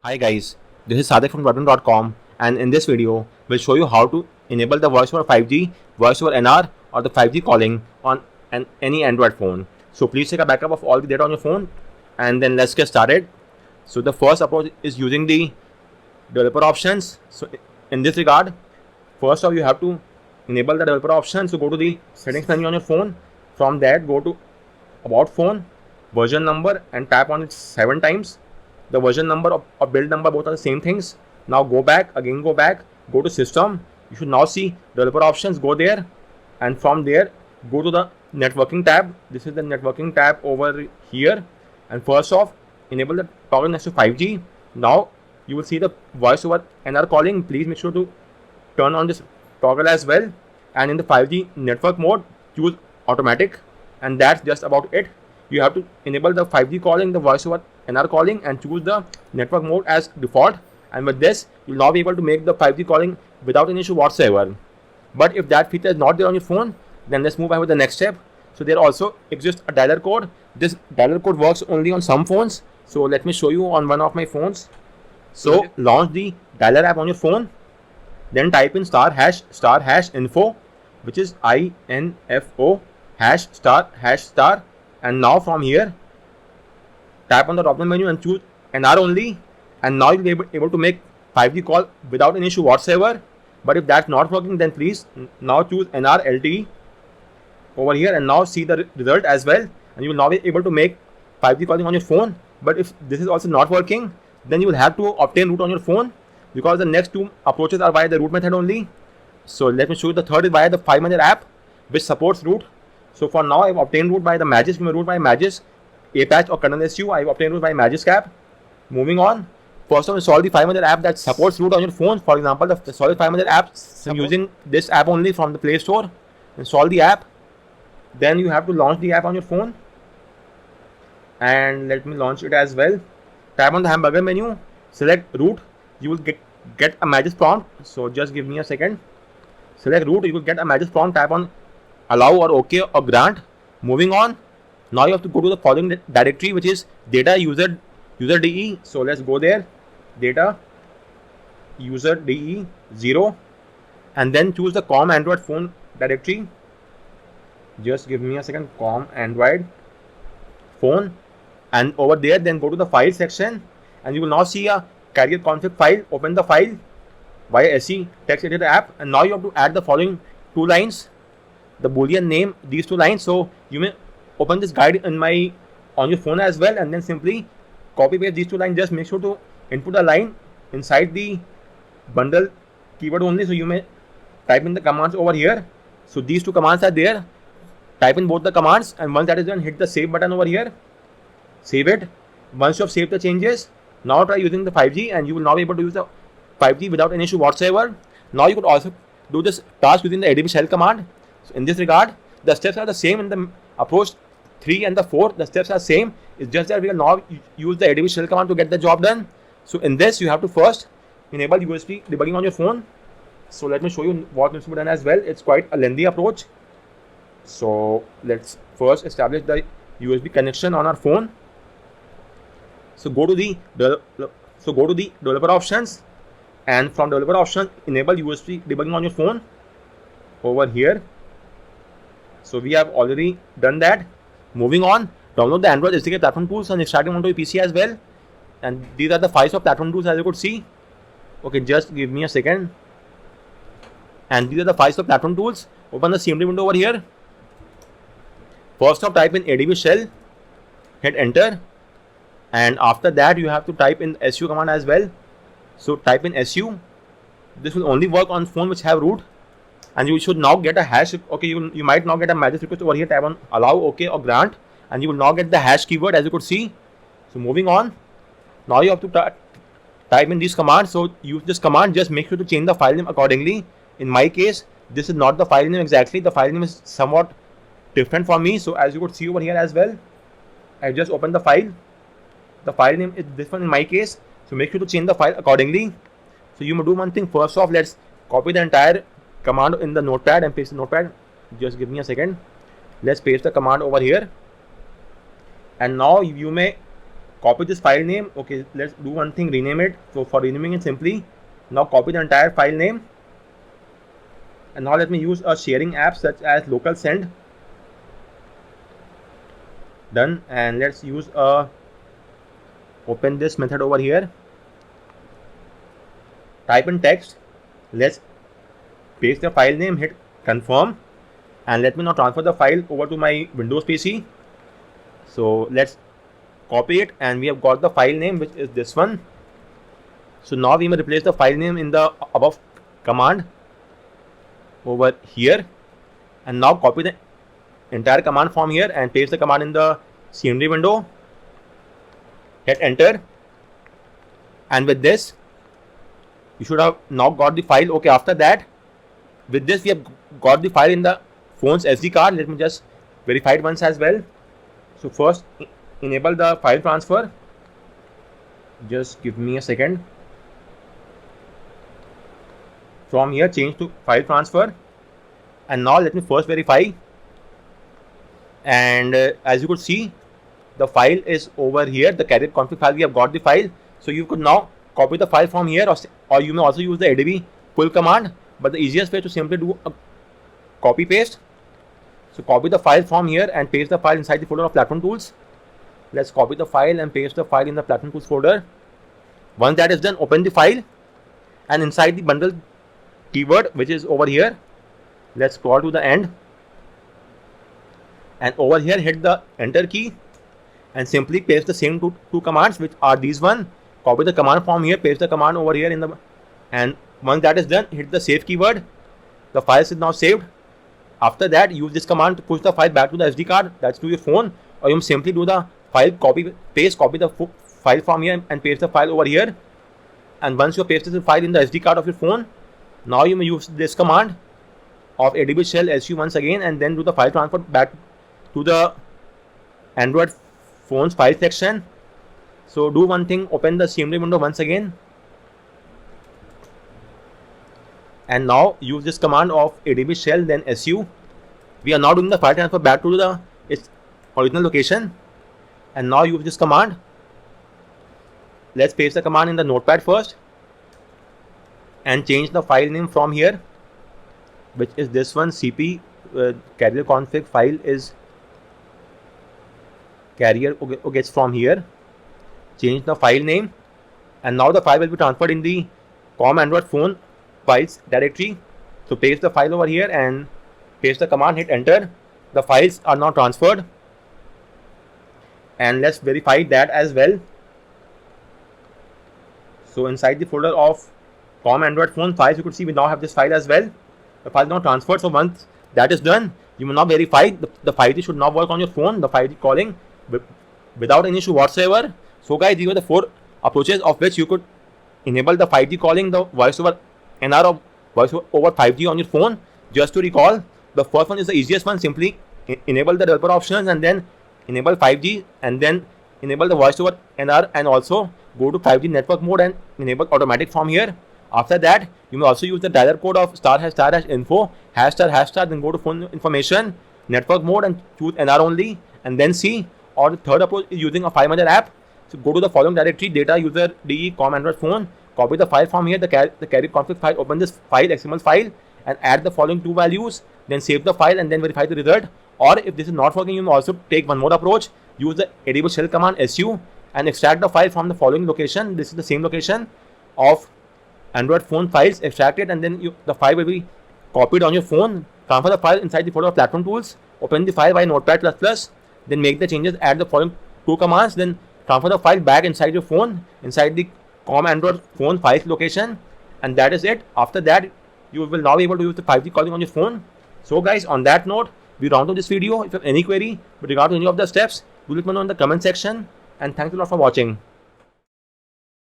Hi guys, this is Sadik from Broadband.com, and in this video, we'll show you how to enable the voice over 5G, voice over NR, or the 5G calling on any Android phone. So please take a backup of all the data on your phone, and then let's get started. So the first approach is using the developer options. So in this regard, first off you have to enable the developer option. So go to the settings menu on your phone. From that, go to about phone, version number, and tap on it 7 times. The version number or build number, both are the same things. Now go back, go to system. You should now see developer options, go there, and from there go to the networking tab. This is the networking tab over here, and first off enable the toggle next to 5G. Now you will see the voice over NR calling. Please make sure to turn on this toggle as well, and in the 5G network mode choose automatic, and that's just about it. You have to enable the 5G calling, the voice over NR calling, and choose the network mode as default, and with this you'll now be able to make the 5G calling without any issue whatsoever. But if that feature is not there on your phone, then let's move on with the next step. So there also exists a dialer code. This dialer code works only on some phones, so let me show you on one of my phones. So launch the dialer app on your phone, then type in star hash info, which is INFO hash star, and now from here tap on the drop down menu and choose NR only, and now you'll be able to make 5G call without any issue whatsoever. But if that's not working, then please now choose NR LTE over here, and now see the result as well, and you will now be able to make 5G calling on your phone. But if this is also not working, then you will have to obtain root on your phone, because the next two approaches are via the root method only. So let me show you the third is via the 5-manager app, which supports root. So for now I've obtained root by the Magisk. You may root by Magisk, Apache, or Kernel SU. I've obtained root by Magisk app. Moving on, first of all install the 5-manager app that supports root on your phone. For example, the solid 5-manager app, I'm using this app only from the Play Store. Install the app, then you have to launch the app on your phone, and let me launch it as well. Tap on the hamburger menu, select root. You will get a Magisk prompt, so just give me a second. Select root, you will get a Magisk prompt. Tap on allow or OK or grant. Moving on, now you have to go to the following directory, which is data user DE. So let's go there, data user DE 0, and then choose the com Android phone directory. Just give me a second, com Android phone, and over there then go to the file section, and you will now see a carrier config file. Open the file via SE text editor app, and now you have to add the following 2 lines, the boolean name, these 2 lines. So you may open this guide on your phone as well, and then simply copy paste these 2 lines. Just make sure to input a line inside the bundle keyword only. So you may type in the commands over here. So these 2 commands are there. Type in both the commands, and once that is done, hit the save button over here. Save it. Once you have saved the changes, now try using the 5G, and you will now be able to use the 5G without any issue whatsoever. Now you could also do this task using the ADB shell command. So in this regard, the steps are the same in the approach 3 and the 4. The steps are same. It's just that we will now use the ADB shell command to get the job done. So in this, you have to first enable USB debugging on your phone. So let me show you what needs to be done as well. It's quite a lengthy approach. So let's first establish the USB connection on our phone. So go to the developer options, and from developer option enable USB debugging on your phone over here. So we have already done that. Moving on, download the Android SDK platform tools and extract them onto your PC as well. And these are the files of platform tools, as you could see. Okay, just give me a second. And these are the files of platform tools. Open the CMD window over here. First off, type in ADB shell, hit enter, and after that you have to type in SU command as well. So type in SU. This will only work on phone which have root, and you should now get a hash. Okay, you might now get a Magisk request over here. Tap on allow, OK or grant, and you will now get the hash keyword, as you could see. So moving on, now you have to type in these commands. So use this command. Just make sure to change the file name accordingly. In my case, this is not the file name exactly. The file name is somewhat different for me. So as you could see over here as well, I just opened the file. The file name is this one in my case. So make sure to change the file accordingly. So you may do one thing. First off, let's copy the entire command in the notepad and paste the notepad. Just give me a second. Let's paste the command over here, and now you may copy this file name. Okay, let's do one thing, rename it. So for renaming it, simply now copy the entire file name, and now let me use a sharing app such as local send. Done. And let's use a open this method over here, type in text, let's paste the file name, hit confirm, and let me now transfer the file over to my Windows PC. So let's copy it, and we have got the file name, which is this one. So now we may replace the file name in the above command over here, and now copy the entire command from here and paste the command in the CMD window, hit enter, and with this you should have now got the file. Okay, after that, with this we have got the file in the phone's SD card. Let me just verify it once as well. So first enable the file transfer, just give me a second. From here change to file transfer, and now let me first verify, and as you could see, the file is over here, the carrier config file. We have got the file, so you could now copy the file from here, or you may also use the ADB pull command, but the easiest way to simply do a copy paste. So copy the file from here and paste the file inside the folder of platform tools. Let's copy the file and paste the file in the platform tools folder. Once that is done, open the file, and inside the bundle keyword, which is over here, let's scroll to the end, and over here hit the enter key and simply paste the same two commands, which are these one. Copy the command from here, paste the command over here in the, and once that is done, hit the save keyword. The file is now saved. After that, use this command to push the file back to the SD card, that's to your phone, or you simply do the file copy paste, copy the file from here and paste the file over here. And once you paste the file in the SD card of your phone, now you may use this command of ADB shell SU once again, and then do the file transfer back to the Android phone's file section. So do one thing, open the CMD window once again, and now use this command of ADB shell then SU. We are now doing the file transfer back to its original location, and now use this command. Let's paste the command in the notepad first and change the file name from here, which is this one, CP carrier config file is carrier. Okay, it's from here. Change the file name, and now the file will be transferred in the COM Android phone files directory. So paste the file over here and paste the command, hit enter. The files are now transferred, and let's verify that as well. So inside the folder of COM Android phone files, you could see we now have this file as well. The file is now transferred. So once that is done, you will now verify the 5G should now work on your phone, the 5G calling without any issue whatsoever. So guys, these were the 4 approaches of which you could enable the 5G calling, the voice over NR or voice over 5G on your phone. Just to recall, the first one is the easiest one. Simply enable the developer options and then enable 5G, and then enable the voice over NR, and also go to 5G network mode and enable automatic from here. After that, you may also use the dialer code of ***info ##, then go to phone information, network mode, and choose NR only, and then C. Or the third approach is using a FileManager app. So go to the following directory, data user DE COM Android phone, copy the file from here, the carrier config file, open this file, XML file, and add the following 2 values, then save the file and then verify the result. Or if this is not working, you may also take one more approach, use the ADB shell command SU and extract the file from the following location. This is the same location of Android phone files, extract it, and then the file will be copied on your phone. Transfer the file inside the folder of platform tools, open the file by Notepad++, then make the changes, add the following 2 commands, then transfer the file back inside your phone, inside the COM Android phone files location, and that is it. After that, you will now be able to use the 5G calling on your phone. So guys, on that note, we round up this video. If you have any query with regard to any of the steps, do let me know in the comment section, and thanks a lot for watching.